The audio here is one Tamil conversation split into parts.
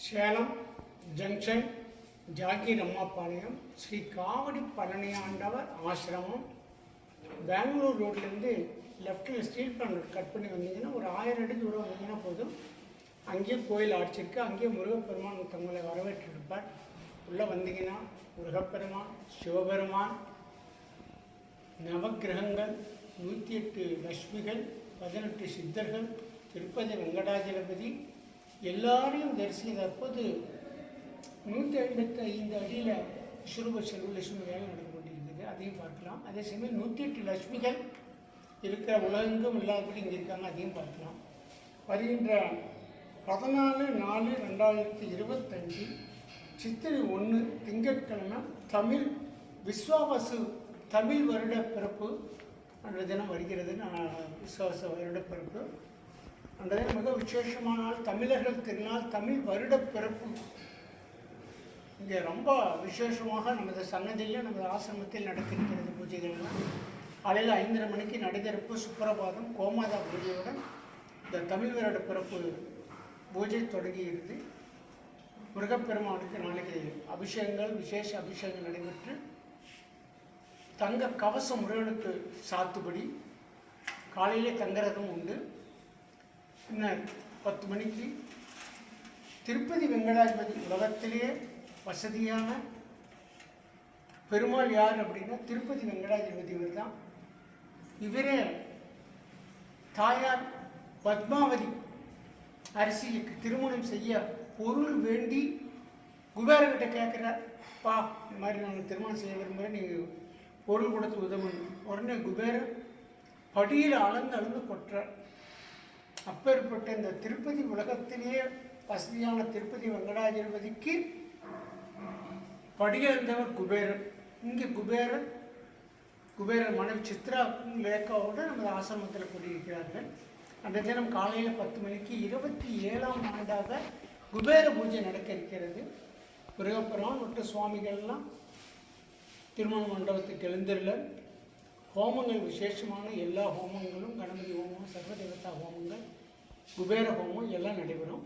சேலம் ஜங்ஷன் ஜாகீர் அம்மாபாளையம் ஸ்ரீ காவடி பழனியாண்டவர் ஆசிரமம் பெங்களூர் ரோட்லேருந்து லெஃப்டில் ஸ்டீல் பிளான்ட் கட் பண்ணி வந்தீங்கன்னா ஒரு 1000 அடி தூரம் வந்தீங்கன்னா போதும். அங்கேயே கோயில் ஆட்சிருக்கு. அங்கேயே முருகப்பெருமான் தங்களை வரவேற்றிருப்பார். உள்ளே வந்தீங்கன்னா முருகப்பெருமான், சிவபெருமான், நவக்கிரகங்கள், 108 லட்சுமிகள், 18 சித்தர்கள், திருப்பதி வெங்கடாஜலபதி எல்லாரையும் தரிசித்த போது 155 அடியில் விஸ்வரூப செல்வலட்சுமி வேலை நடந்து கொண்டிருக்குது. அதையும் பார்க்கலாம். அதே சமயம் 108 லட்சுமிகள் இருக்கிற உலகெங்கும் இல்லாதபடி இங்கே இருக்காங்க. அதையும் பார்க்கலாம். வருகின்ற 14/4/2025 சித்திரை 1 திங்கட்கிழமை தமிழ் விஸ்வாவசு தமிழ் வருட பிறப்பு அன்ற தினம் வருகிறது. விஸ்வாச வருட பிறப்பு அந்த தினம் மிக விசேஷமான நாள். தமிழர்கள் திருநாள், தமிழ் வருட பிறப்பு. இங்கே ரொம்ப விசேஷமாக நமது சன்னதியில் நமது ஆசிரமத்தில் நடக்கிறது பூஜைகள்லாம். காலையில் 5:30 மணிக்கு நடைதிறப்பு, சுப்பிரபாதம், கோமாதா பூஜையுடன் இந்த தமிழ் வருட பிறப்பு பூஜை தொடங்குகிறது. முருகப்பெருமானுக்கு நாளைக்கு அபிஷேகங்கள், விசேஷ அபிஷேகங்கள் நடைபெற்று தங்க கவசம் முருகனுக்கு சாத்துபடி. காலையிலே தங்கரதம் உண்டு. இன்னும் 10 மணிக்கு திருப்பதி வெங்கடாஜலபதி உலகத்திலேயே வசதியான பெருமாள் யார் அப்படின்னா திருப்பதி வெங்கடாஜலபதி இவர் தான். இவரே தாயார் பத்மாவதி அரசிக்கு திருமணம் செய்ய பொருள் வேண்டி குபேரர்கிட்ட கேட்குறார். பா, இந்த மாதிரி நான் திருமணம் செய்ய விரும்புகிறேன், நீங்கள் பொருள் கொடுத்து உதவணும். உடனே குபேரர் படியில் அளந்து கொட்டுறார். அப்பேற்பட்ட இந்த திருப்பதி உலகத்திலேயே வசதியான திருப்பதி வெங்கடாஜலபதிக்கு படியந்தவர் குபேரர். இங்கே குபேரர் மனைவி சித்ரா லேக்காவோடு நமது ஆசிரமத்தில் கூடியிருக்கிறார்கள். அந்த தினம் காலையில் 10 மணிக்கு 27ஆம் ஆண்டாக குபேர பூஜை நடக்க இருக்கிறது. முருகப்பெருமான் மற்றும் சுவாமிகள்லாம் திருமண மண்டபத்துக்கு எழுந்திருல ஹோமங்கள், விசேஷமான எல்லா ஹோமங்களும், கணபதி ஹோமம், சர்வதேவதா ஹோமங்கள், குபேர ஹோமம் எல்லாம் நடைபெறும்.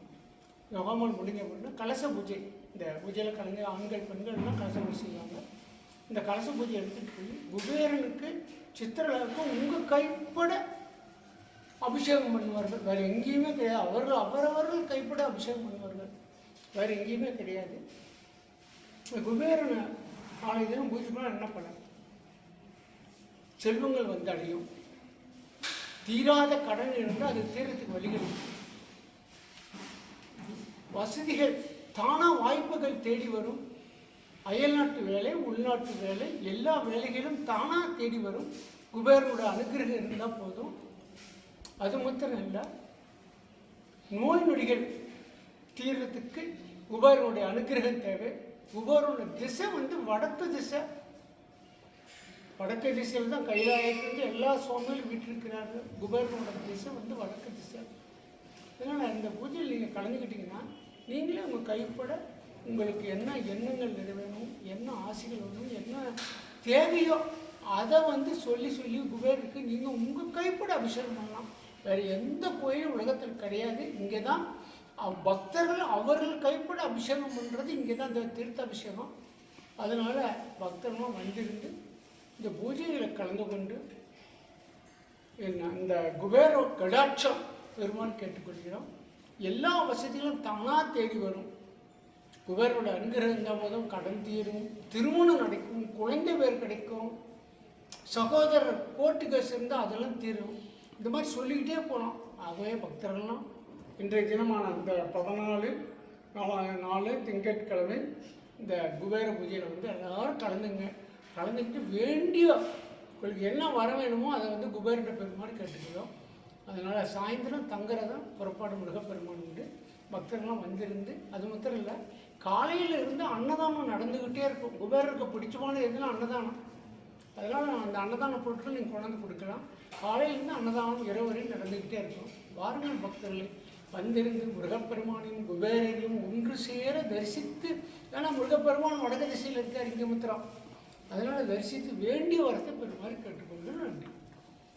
இந்த ஹோமம் முடிஞ்ச அப்படின்னா கலச பூஜை. இந்த பூஜையில் கலந்து ஆண்கள் பெண்கள்லாம் கலச பூஜை செய்வாங்க. இந்த கலச பூஜை எடுத்துகிட்டு போய் குபேரனுக்கு சித்திரலாவுக்கும் உங்கள் கைப்பட அபிஷேகம் பண்ணுவார்கள். வேறு எங்கேயுமே கிடையாது. அவரவர்கள் கைப்பட அபிஷேகம் பண்ணுவார்கள். வேறு எங்கேயுமே கிடையாது. குபேரனை நாளை தினம் பூஜை பண்ணால் என்ன பண்ண? செல்வங்கள் வந்து அடையும். தீராத கடன் இருந்தால் அது தீரத்துக்கு வழிகள். வசதிகள் தானாக வாய்ப்புகள் தேடி வரும். அயல்நாட்டு வேலை, உள்நாட்டு வேலை, எல்லா வேலைகளும் தானாக தேடி வரும். குபேரனோட அனுகிரகம் இருந்தால் போதும். அது மாத்திரம் இல்லை, நோய் நொடிகள் தீர்றதுக்கு குபேரனுடைய அனுகிரகம் தேவை. குபேரனோட திசை வந்து வடக்கு திசை. வடக்கு திசையில் தான் கைலாயத்திலிருந்து எல்லா சுவாமிகளும் வீட்டிருக்கிறார்கள். குபேரனோட திசை வந்து வடக்கு திசை. அதனால் இந்த பூஜையில் நீங்கள் கலந்துக்கிட்டிங்கன்னா நீங்களே உங்கள் கைப்பட உங்களுக்கு என்ன எண்ணங்கள் நிறைவேணும், என்ன ஆசைகள் வேணும், என்ன தேவையோ அதை வந்து சொல்லி குபேருக்கு நீங்கள் உங்கள் கைப்பட அபிஷேகம் பண்ணலாம். வேறு எந்த கோயிலும் உலகத்தில் கிடையாது. இங்கே தான் பக்தர்கள் அவர்கள் கைப்பட அபிஷேகம் பண்ணுறது. இங்கே தான் இந்த தீர்த்த அபிஷேகம். அதனால் பக்தர்களும் வந்திருந்து இந்த பூஜைகளை கலந்து கொண்டு இந்த குபேர கடாட்சம் பெருமான் கேட்டுக்கொள்கிறோம். எல்லா வசதிகளும் தானாக தேடி வரும். குபேரோட அனுகிரகம் இருந்தால் போதும் கடன் தீரும், திருமணம் நடக்கும், குழந்தை பேர் கிடைக்கும், சகோதரர் கோர்ட்டு கேஸ் இருந்தால் அதெல்லாம் தீரும். இந்த மாதிரி சொல்லிக்கிட்டே போகலாம். ஆகவே பக்தர்கள்லாம் இன்றைய தினமான இந்த 14/4 திங்கட்கிழமை இந்த குபேர பூஜையில் வந்து எல்லோரும் கலந்துக்கிட்டு வேண்டிய உங்களுக்கு என்ன வர வேணுமோ அதை வந்து குபேரட்ட பெருமாள் கேட்டுக்கிறோம். அதனால் சாயந்தரம் தங்குறதான் புறப்பாடு முருகப்பெருமான் உண்டு. பக்தர்கள்லாம் வந்திருந்து, அது மாத்திரம் இல்லை, காலையில் இருந்து அன்னதானம் நடந்துக்கிட்டே இருக்கும். குபேரருக்கு பிடிச்சமான எதுனா அன்னதானம். அதனால் அந்த அன்னதான பொருட்கள் நீங்கள் கொண்டாந்து கொடுக்கலாம். காலையிலேருந்து அன்னதானம் இரவு வரையும் நடந்துக்கிட்டே இருக்கும். வாருங்கள் பக்தர்களே, வந்திருந்து முருகப்பெருமானையும் குபேரையும் ஒன்று சேர தரிசித்து. ஏன்னா முருகப்பெருமான் வடக்கு திசையில் இருக்கார் இங்கே மாத்திரம். அதனால் தரிசித்து வேண்டிய வரத்தை பெருமாறு கேட்டுக்கொண்டு நன்றி.